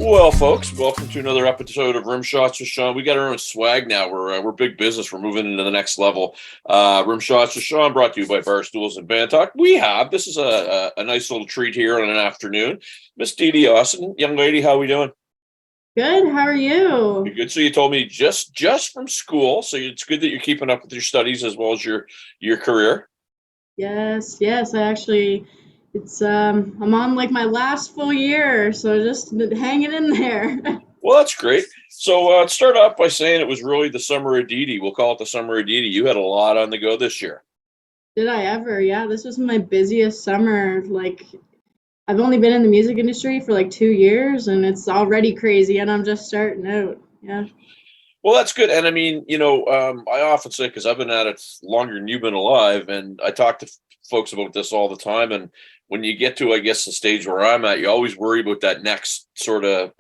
Well, folks, welcome to another episode of Rimshots with Sean. We got our own swag now. We're big business. We're moving into the next level. Rimshots with Sean, brought to you by Barstools and Bandtalk. This is a nice little treat here on an afternoon. Miss DeeDee Austin, young lady, how are we doing? Good. How are you? You're good. So you told me just from school. So it's good that you're keeping up with your studies as well as your career. Yes. I'm on like my last full year, so just hanging in there. Well, that's great. So let's start off by saying it was really the summer of DeeDee. We'll call it the summer of DeeDee. You had a lot on the go this year. Did I ever? Yeah, this was my busiest summer. Like, I've only been in the music industry for like 2 years, and it's already crazy, and I'm just starting out. Yeah. Well, that's good. And I mean, I often say, because I've been at it longer than you've been alive, and I talk to folks about this all the time. And when you get to, I guess, the stage where I'm at, you always worry about that next sort of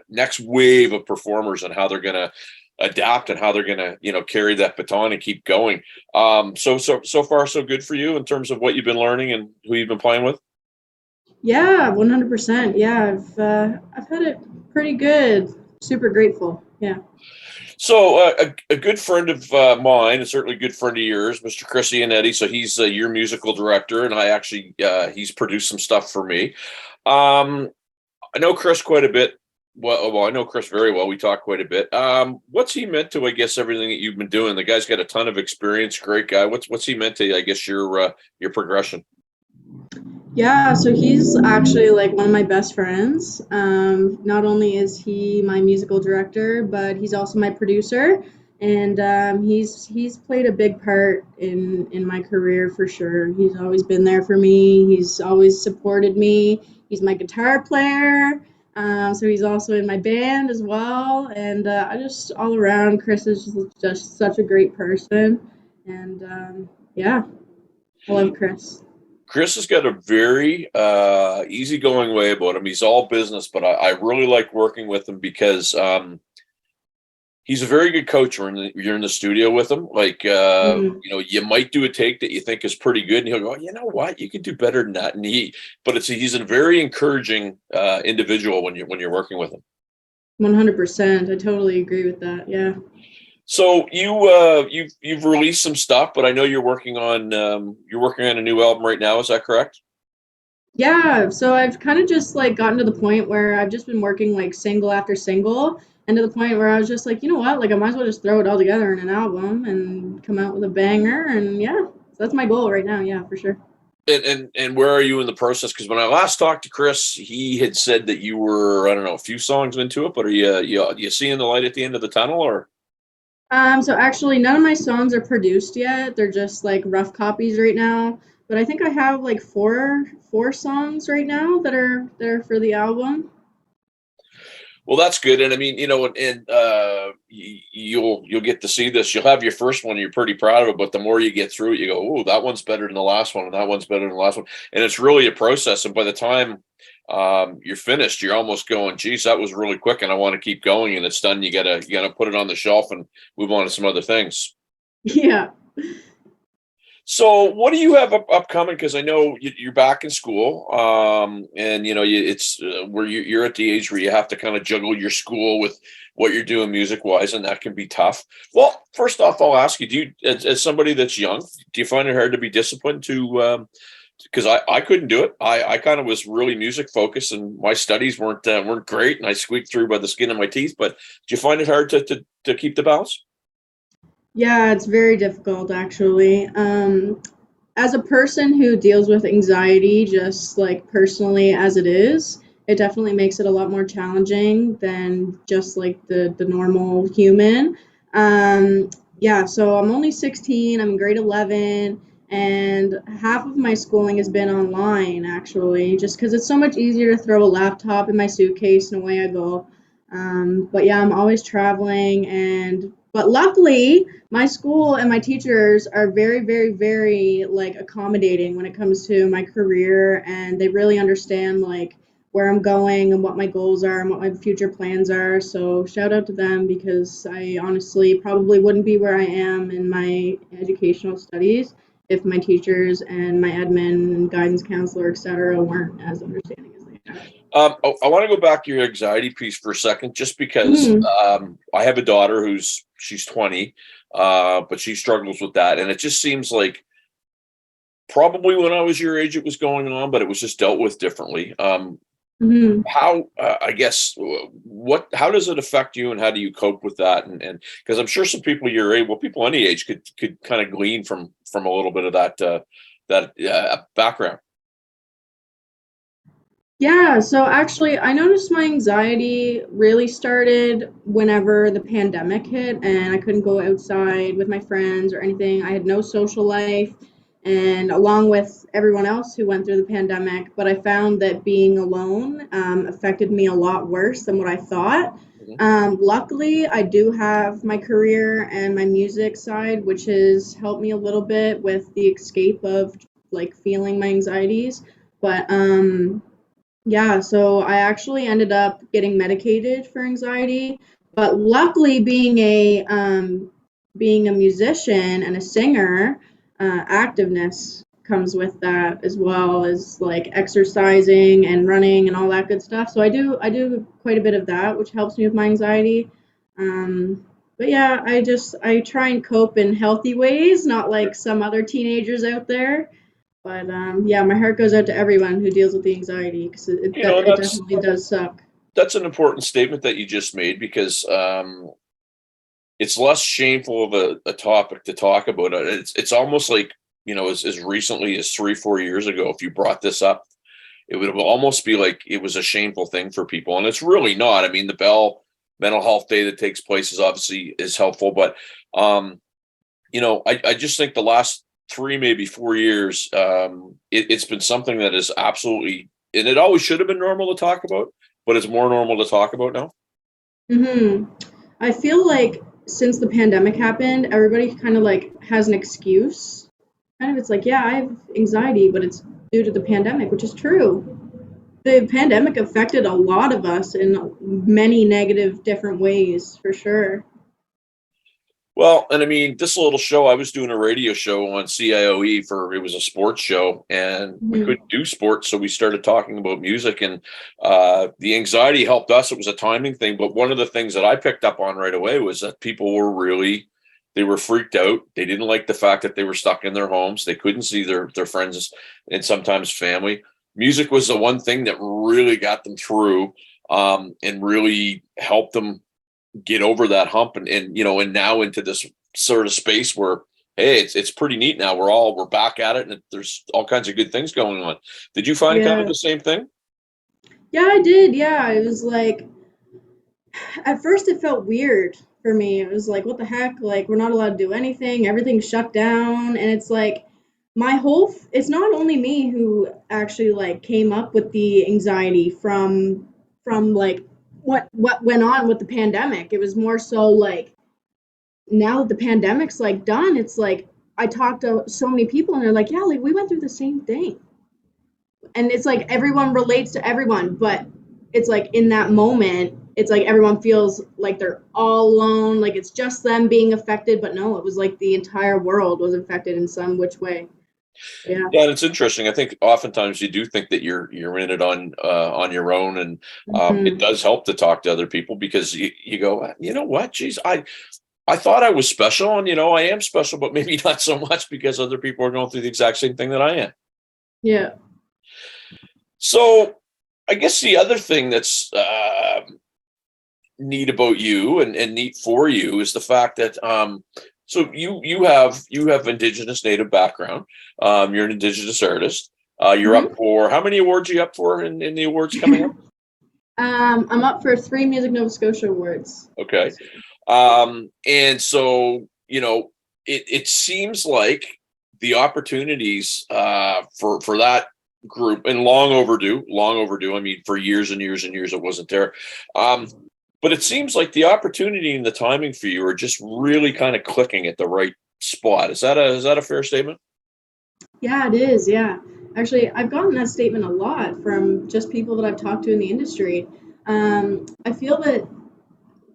next wave of performers and how they're going to adapt and how they're going to, carry that baton and keep going. So far, so good for you in terms of what you've been learning and who you've been playing with. Yeah, 100%. Yeah, I've had it pretty good. Super grateful. Yeah. So a good friend of mine, and certainly a good friend of yours, Mr. Chris Iannetti. So he's your musical director, and he's produced some stuff for me. I know Chris quite a bit. Well, I know Chris very well. We talk quite a bit. What's he meant to, I guess, everything that you've been doing? The guy's got a ton of experience. Great guy. What's he meant to, I guess, your progression? Yeah, so he's actually like one of my best friends. Not only is he my musical director, but he's also my producer, and he's played a big part in my career for sure. He's always been there for me. He's always supported me. He's my guitar player, so he's also in my band as well. And I just all around, Chris is just such a great person, and yeah, I love Chris. Chris has got a very easygoing way about him. He's all business, but I really like working with him because he's a very good coach when you're in the studio with him. Like, Mhm. you might do a take that you think is pretty good, and he'll go, you know what, you could do better than that. And he's a very encouraging individual when you're working with him. 100%. I totally agree with that. Yeah. So you've released some stuff, but I know you're working on a new album right now. Is that correct? Yeah. So I've kind of just like gotten to the point where I've just been working like single after single, and to the point where I was just like, you know what? Like I might as well just throw it all together in an album and come out with a banger. And yeah, so that's my goal right now. Yeah, for sure. And where are you in the process? Because when I last talked to Chris, he had said that you were, I don't know, a few songs into it, but are you seeing the light at the end of the tunnel, or? So actually none of my songs are produced yet. They're just like rough copies right now. But I think I have like four songs right now that are for the album. Well, that's good. And I mean, you'll get to see this. You'll have your first one. You're pretty proud of it, but the more you get through it, you go, "Oh, that one's better than the last one, and that one's better than the last one." And it's really a process. And by the time you're finished, you're almost going, "Geez, that was really quick," and I want to keep going. And it's done. You gotta put it on the shelf and move on to some other things. Yeah. So, what do you have upcoming? Because I know you're back in school, and it's where you're at the age where you have to kind of juggle your school with what you're doing music wise, and that can be tough. Well, first off, I'll ask you: as somebody that's young, do you find it hard to be disciplined to? Because I couldn't do it. I kind of was really music focused, and my studies weren't great, and I squeaked through by the skin of my teeth. But do you find it hard to keep the balance? Yeah, it's very difficult actually. As a person who deals with anxiety just like personally as it is, it definitely makes it a lot more challenging than just like the normal human. Yeah, so I'm only 16, I'm in grade 11, and half of my schooling has been online actually, just because it's so much easier to throw a laptop in my suitcase and away I go. But yeah, I'm always traveling, and but luckily my school and my teachers are very like accommodating when it comes to my career, and they really understand like where I'm going and what my goals are and what my future plans are. So shout out to them because I honestly probably wouldn't be where I am in my educational studies if my teachers and my admin and guidance counselor, etc., weren't as understanding as they are. I want to go back to your anxiety piece for a second, just because Mhm. I have a daughter she's 20, but she struggles with that, and it just seems like probably when I was your age it was going on, but it was just dealt with differently. Mhm. How I guess what how does it affect you, and how do you cope with that? And because I'm sure some people your age, well, people any age could kind of glean from a little bit of that background. Yeah, so actually, I noticed my anxiety really started whenever the pandemic hit and I couldn't go outside with my friends or anything. I had no social life, and along with everyone else who went through the pandemic, but I found that being alone affected me a lot worse than what I thought. Mhm. Luckily, I do have my career and my music side, which has helped me a little bit with the escape of like feeling my anxieties. But yeah, so I actually ended up getting medicated for anxiety, but luckily being a musician and a singer, activeness comes with that as well as like exercising and running and all that good stuff. So I do quite a bit of that, which helps me with my anxiety. But yeah, I try and cope in healthy ways, not like some other teenagers out there. But yeah, my heart goes out to everyone who deals with the anxiety because You know, and it definitely does suck. that's an important statement that you just made, because it's less shameful of a topic to talk about. It's almost like, as recently as 3 4 years ago, if you brought this up, it would almost be like it was a shameful thing for people, and it's really not. I mean, the Bell Mental Health Day that takes place is helpful, but I just think the last 3 maybe 4 years, it's been something that is absolutely, and it always should have been normal to talk about, but it's more normal to talk about now. Hmm. I feel like since the pandemic happened, everybody kind of like has an excuse. Kind of, it's like, yeah, I have anxiety, but it's due to the pandemic, which is true. The pandemic affected a lot of us in many negative different ways, for sure. Well, and I mean, this little show, I was doing a radio show on CIOE for, it was a sports show, and we Hmm. couldn't do sports. So we started talking about music, and the anxiety helped us. It was a timing thing. But one of the things that I picked up on right away was that people were they were freaked out. They didn't like the fact that they were stuck in their homes. They couldn't see their friends and sometimes family. Music was the one thing that really got them through, and really helped them get over that hump, and now into this sort of space where, hey, it's pretty neat now. We're back at it, and there's all kinds of good things going on. Did you find kind of Yeah. the same thing? Yeah, I did. Yeah, it was like at first it felt weird for me. It was like, what the heck? Like, we're not allowed to do anything. Everything's shut down. And it's like, it's not only me who actually like came up with the anxiety from like what went on with the pandemic. It was more so like now that the pandemic's like done, it's like I talked to so many people and they're like, yeah, like we went through the same thing. And it's like everyone relates to everyone, but it's like in that moment it's like everyone feels like they're all alone, like it's just them being affected, but no, it was like the entire world was affected in some which way. Yeah. Yeah, and it's interesting. I think oftentimes you do think that you're in it on your own, and it Mm-hmm. does help to talk to other people, because you go, you know what, geez, I thought I was special, and I am special, but maybe not so much, because other people are going through the exact same thing that I am. Yeah. So I guess the other thing that's neat about you, and neat for you, is the fact that so you have indigenous native background. You're an indigenous artist. You're up Mm-hmm. for, how many awards are you up for in the awards coming up? I'm up for 3 Music Nova Scotia awards Okay. this year. And so, it seems like the opportunities for that group, and long overdue. I mean, for years and years and years it wasn't there. Um, but it seems like the opportunity and the timing for you are just really kind of clicking at the right spot. Is that a fair statement? Yeah, it is. Yeah. Actually, I've gotten that statement a lot from just people that I've talked to in the industry. I feel that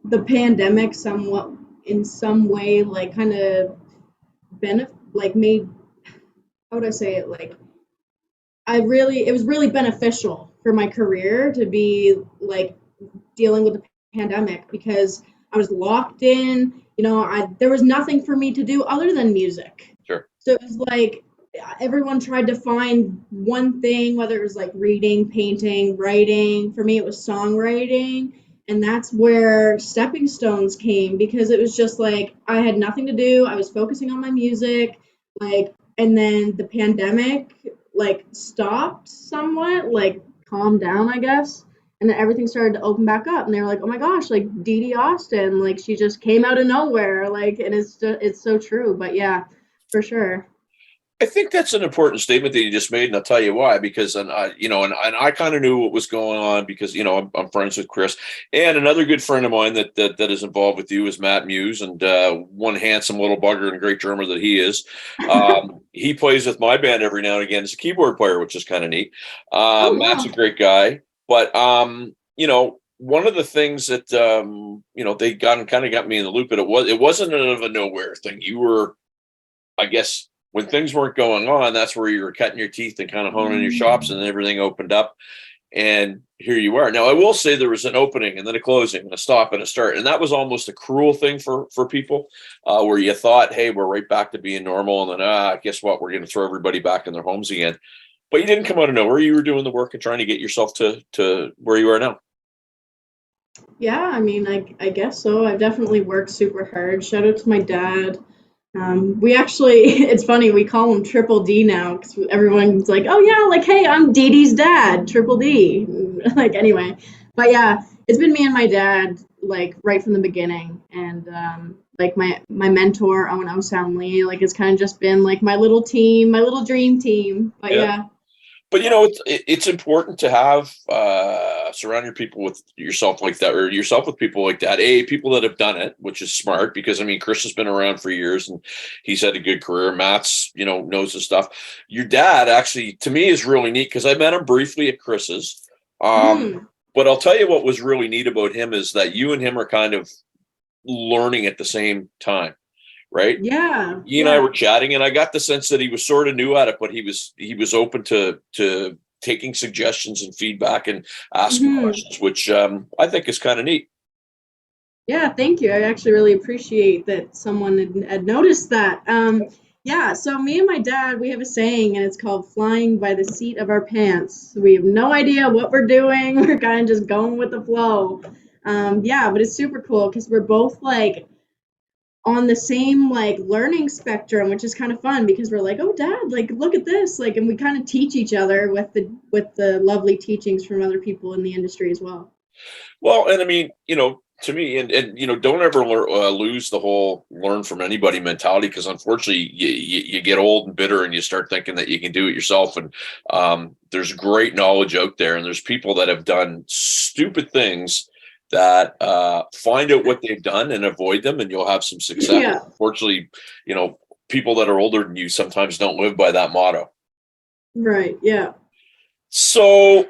the pandemic somewhat in some way like kind of like made, how would I say it, like it was really beneficial for my career to be like dealing with the pandemic because I was locked in. There was nothing for me to do other than music. Sure. So it was like everyone tried to find one thing, whether it was like reading, painting, writing. For me, it was songwriting. And that's where stepping stones came because it was just like I had nothing to do. I was focusing on my music, like, and then the pandemic like stopped somewhat, like calmed down, I guess. And then everything started to open back up, and they were like, "Oh my gosh, like DeeDee Austin, like she just came out of nowhere," like, and it's so true. But yeah, for sure. I think that's an important statement that you just made, and I'll tell you why. Because, and I kind of knew what was going on because I'm friends with Chris, and another good friend of mine that is involved with you is Matt Muse, and one handsome little bugger and great drummer that he is. He plays with my band every now and again as a keyboard player, which is kind of neat. Oh Matt's a wow. great guy, but one of the things that they got me in the loop, but it wasn't out of a nowhere thing. You were, I guess, when things weren't going on, that's where you were cutting your teeth and kind of honing your chops, and then everything opened up. And here you are. Now, I will say there was an opening and then a closing and a stop and a start. And that was almost a cruel thing for people where you thought, hey, we're right back to being normal. And then, guess what? We're going to throw everybody back in their homes again. But you didn't come out of nowhere. You were doing the work and trying to get yourself to where you are now. Yeah, I mean, I guess so. I've definitely worked super hard. Shout out to my dad. We actually, it's funny, we call him Triple D now because everyone's like, oh yeah, like, hey, I'm Dee Dee's dad, Triple D. Like, anyway. But yeah, it's been me and my dad, like, right from the beginning. And, like, my mentor, Owen O'Soundley, like, it's kind of just been, like, my little team, my little dream team. But Yeah. yeah. But it's important to have surround your people with yourself like that, or yourself with people like that. People that have done it, which is smart because I mean Chris has been around for years and he's had a good career. Matt's knows his stuff. Your dad actually to me is really neat because I met him briefly at Chris's. Mm, But I'll tell you what was really neat about him is that you and him are kind of learning at the same time, right? yeah, He and I yeah. were chatting, and I got the sense that he was sort of new at it, but he was open to taking suggestions and feedback and asking Hmm. questions, which I think is kind of neat. Yeah, thank you. I actually really appreciate that someone had noticed that. Yeah, so me and my dad, we have a saying, and it's called flying by the seat of our pants. We have no idea what we're doing. We're kind of just going with the flow. Yeah, but it's super cool because we're both like on the same like learning spectrum, which is kind of fun because we're like, oh, dad, like look at this, like, and we kind of teach each other with the lovely teachings from other people in the industry as well. Well, and I mean, to me, and don't ever lose the whole learn from anybody mentality because unfortunately, you get old and bitter, and you start thinking that you can do it yourself. And there's great knowledge out there, and there's people that have done stupid things that find out what they've done and avoid them, and you'll have some success. Yeah. Unfortunately, people that are older than you sometimes don't live by that motto. Right. Yeah. So,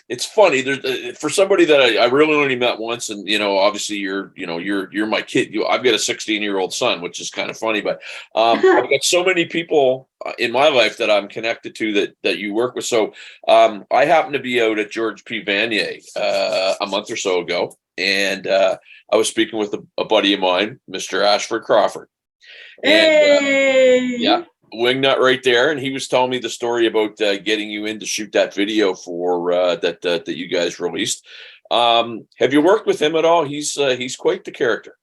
it's funny there's for somebody that I really only met once, and obviously you're my kid. I've got a 16-year-old son, which is kind of funny, but I've got so many people in my life that I'm connected to that you work with. So I happened to be out at George P. Vanier a month or so ago, and I was speaking with a buddy of mine, Mr. Ashford Crawford, and yeah, Hey. wingnut right there, and he was telling me the story about getting you in to shoot that video for that you guys released. Have you worked with him at all? He's quite the character.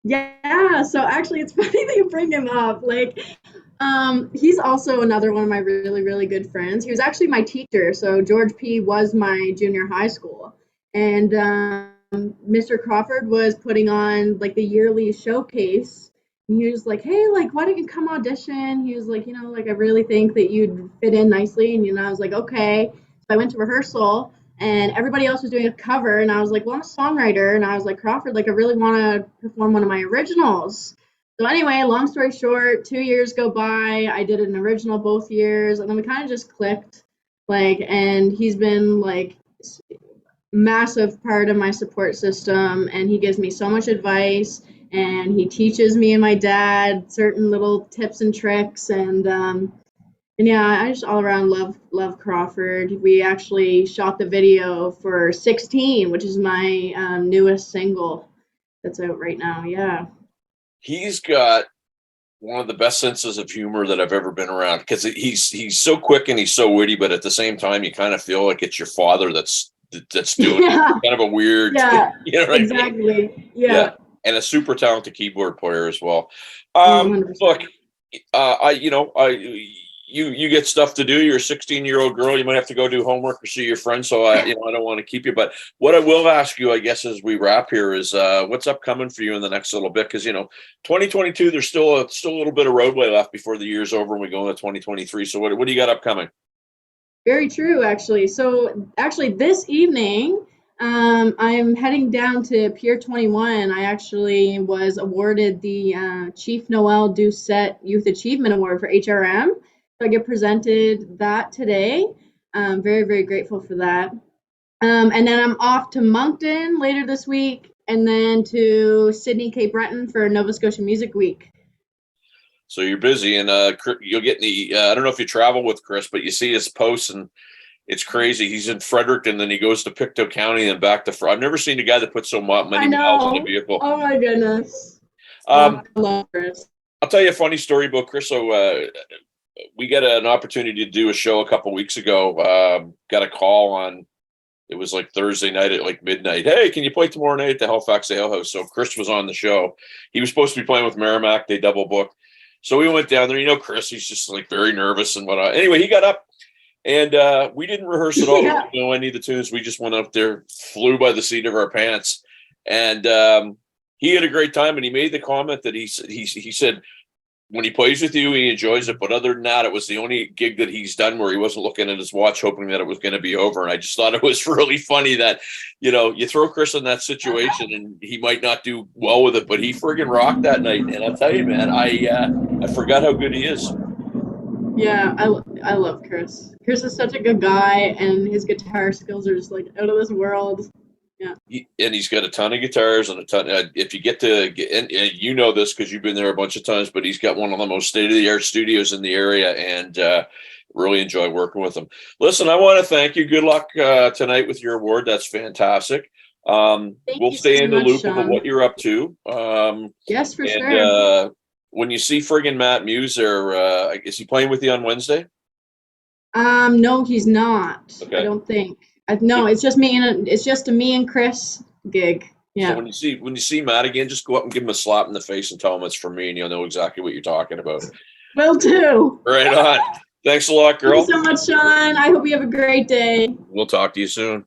Yeah, so actually it's funny that you bring him up. Like, he's also another one of my really, really good friends. He was actually my teacher. So George P was my junior high school. And Mr. Crawford was putting on like the yearly showcase. And he was like, hey, like, why don't you come audition? He was like, like, I really think that you'd fit in nicely. And, I was like, okay. So I went to rehearsal and everybody else was doing a cover. And I was like, well, I'm a songwriter. And I was like, Crawford, like, I really want to perform one of my originals. So anyway, long story short, 2 years go by. I did an original both years, and then we kind of just clicked. Like, and he's been like massive part of my support system, and he gives me so much advice, and he teaches me and my dad certain little tips and tricks, and And yeah, I just all around love Crawford. We actually shot the video for 16, which is my newest single that's out right now. Yeah. He's got one of the best senses of humor that I've ever been around because he's so quick and he's so witty, but at the same time, you kind of feel like it's your father that's doing it. Yeah. Kind of a weird, Yeah. you know what I mean? Exactly. Yeah, Yeah. and a super talented keyboard player as well. Look, 100%. you get stuff to do. You're a 16-year-old girl. You might have to go do homework or see your friends. So I don't want to keep you. But what I will ask you, I guess, as we wrap here is what's upcoming for you in the next little bit? Because 2022, there's still a little bit of roadway left before the year's over and we go into 2023. So what do you got upcoming? Very true, actually. So, actually, this evening, I'm heading down to Pier 21. I actually was awarded the Chief Noel Doucette Youth Achievement Award for HRM. So, I get presented that today. Very, very grateful for that. And then I'm off to Moncton later this week, and then to Sydney, Cape Breton for Nova Scotia Music Week. So you're busy, and you'll get the. I don't know if you travel with Chris, but you see his posts, and it's crazy. He's in Fredericton, then he goes to Pictou County and back to. I've never seen a guy that puts so I many miles on a know. vehicle. Oh my goodness. Oh, Um, I love Chris. I'll tell you a funny story about Chris. So we got an opportunity to do a show a couple weeks ago. Got a call on. It was like Thursday night at like midnight. Hey, can you play tomorrow night at the Halifax Ale House? So Chris was on the show. He was supposed to be playing with Merrimack. They double booked. So we went down there. Chris, he's just like very nervous and whatnot. Anyway, he got up and we didn't rehearse at all. Yeah. We didn't know any of the tunes. We just went up there, flew by the seat of our pants. And he had a great time. And he made the comment that he said, when he plays with you, he enjoys it. But other than that, it was the only gig that he's done where he wasn't looking at his watch, hoping that it was going to be over. And I just thought it was really funny that, you throw Chris in that situation and he might not do well with it, but he friggin' rocked that night. And I'll tell you, man, I forgot how good he is. Yeah, I love Chris. Chris is such a good guy, and his guitar skills are just like out of this world. Yeah. And he's got a ton of guitars and a ton. If you get to get, and you know this because you've been there a bunch of times, but he's got one of the most state of the art studios in the area, and really enjoy working with him. Listen, I want to thank you. Good luck tonight with your award. That's fantastic. Thank We'll you stay so in the much, loop of Sean. what you're up to. Yes, for And sure. when you see friggin' Matt Muse, or is he playing with you on Wednesday? No, he's not. I Okay. don't think. No, it's just me and it's just a me and Chris gig. So Yeah. when you see Matt again, just go up and give him a slap in the face and tell him it's from me, and you'll know exactly what you're talking about. Will do. Right on. Thanks a lot, Thank you girl. so much, Sean. I hope you have a great day. We'll talk to you soon.